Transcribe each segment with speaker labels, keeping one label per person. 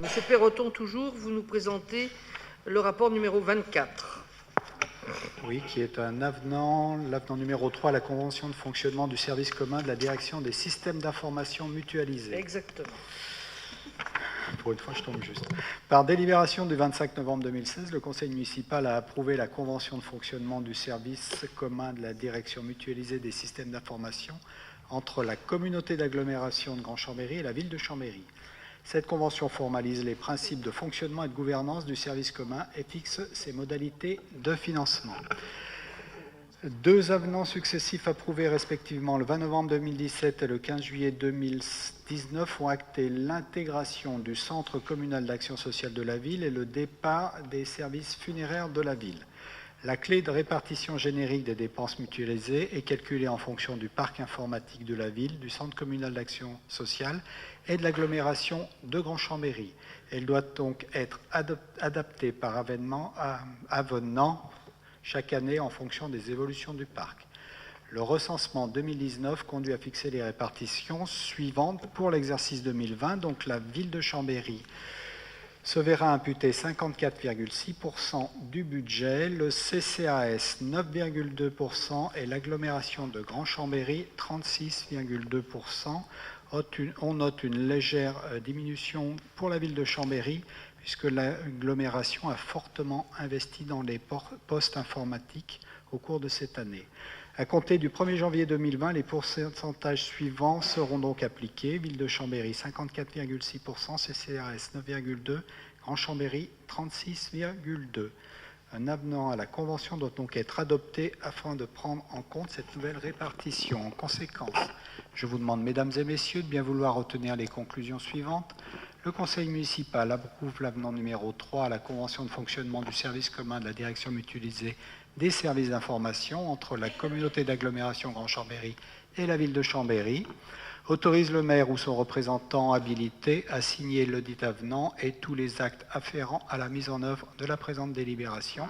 Speaker 1: Monsieur Perroton, toujours, vous nous présentez le rapport numéro 24.
Speaker 2: Oui, qui est un avenant, l'avenant numéro 3 à la Convention de fonctionnement du service commun de la direction des systèmes d'information mutualisés.
Speaker 1: Exactement.
Speaker 2: Pour une fois, je tombe juste. Par délibération du 25 novembre 2016, le Conseil municipal a approuvé la Convention de fonctionnement du service commun de la direction mutualisée des systèmes d'information entre la communauté d'agglomération de Grand-Chambéry et la ville de Chambéry. Cette convention formalise les principes de fonctionnement et de gouvernance du service commun et fixe ses modalités de financement. Deux avenants successifs approuvés respectivement le 20 novembre 2017 et le 15 juillet 2019 ont acté l'intégration du centre communal d'action sociale de la ville et le départ des services funéraires de la ville. La clé de répartition générique des dépenses mutualisées est calculée en fonction du parc informatique de la ville, du centre communal d'action sociale et de l'agglomération de Grand-Chambéry. Elle doit donc être adaptée par avenant chaque année en fonction des évolutions du parc. Le recensement 2019 conduit à fixer les répartitions suivantes pour l'exercice 2020. Donc la ville de Chambéry se verra imputer 54,6% du budget, le CCAS 9,2% et l'agglomération de Grand-Chambéry 36,2%. On note une légère diminution pour la ville de Chambéry puisque l'agglomération a fortement investi dans les postes informatiques au cours de cette année. À compter du 1er janvier 2020, les pourcentages suivants seront donc appliqués. Ville de Chambéry, 54,6%, CCAS 9,2%, Grand-Chambéry, 36,2%. Un avenant à la Convention doit donc être adopté afin de prendre en compte cette nouvelle répartition. En conséquence, je vous demande, mesdames et messieurs, de bien vouloir retenir les conclusions suivantes. Le Conseil municipal approuve l'avenant numéro 3 à la Convention de fonctionnement du service commun de la direction mutualisée des services d'information entre la communauté d'agglomération Grand-Chambéry et la ville de Chambéry, autorise le maire ou son représentant habilité à signer ledit avenant et tous les actes afférents à la mise en œuvre de la présente délibération,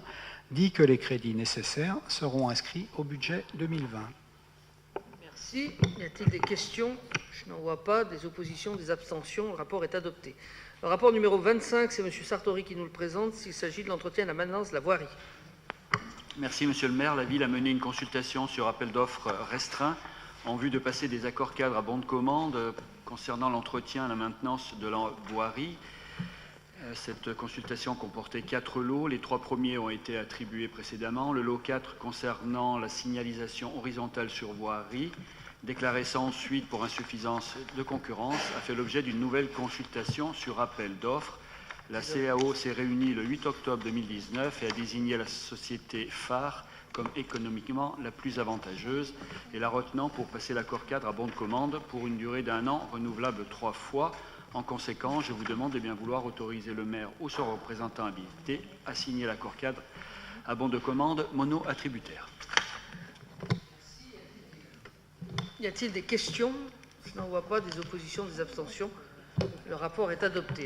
Speaker 2: dit que les crédits nécessaires seront inscrits au budget 2020.
Speaker 1: Merci. Y a-t-il des questions? Je n'en vois pas. Des oppositions, des abstentions? Le rapport est adopté. Le rapport numéro 25, c'est M. Sartori qui nous le présente, s'il s'agit de l'entretien et de la maintenance de la voirie.
Speaker 3: Merci, Monsieur le maire. La ville a mené une consultation sur appel d'offres restreint en vue de passer des accords cadres à bon de commande concernant l'entretien et la maintenance de la voirie. Cette consultation comportait 4 lots. Les 3 premiers ont été attribués précédemment. Le lot 4 concernant la signalisation horizontale sur voirie, déclaré sans suite pour insuffisance de concurrence, a fait l'objet d'une nouvelle consultation sur appel d'offres. La CAO s'est réunie le 8 octobre 2019 et a désigné la société phare comme économiquement la plus avantageuse et la retenant pour passer l'accord cadre à bon de commande pour une durée d'1 an renouvelable 3 fois. En conséquence, je vous demande de bien vouloir autoriser le maire ou son représentant habilité à signer l'accord cadre à bon de commande mono-attributaire.
Speaker 1: Y a-t-il des questions? Je n'en vois pas. Des oppositions, des abstentions? Le rapport est adopté.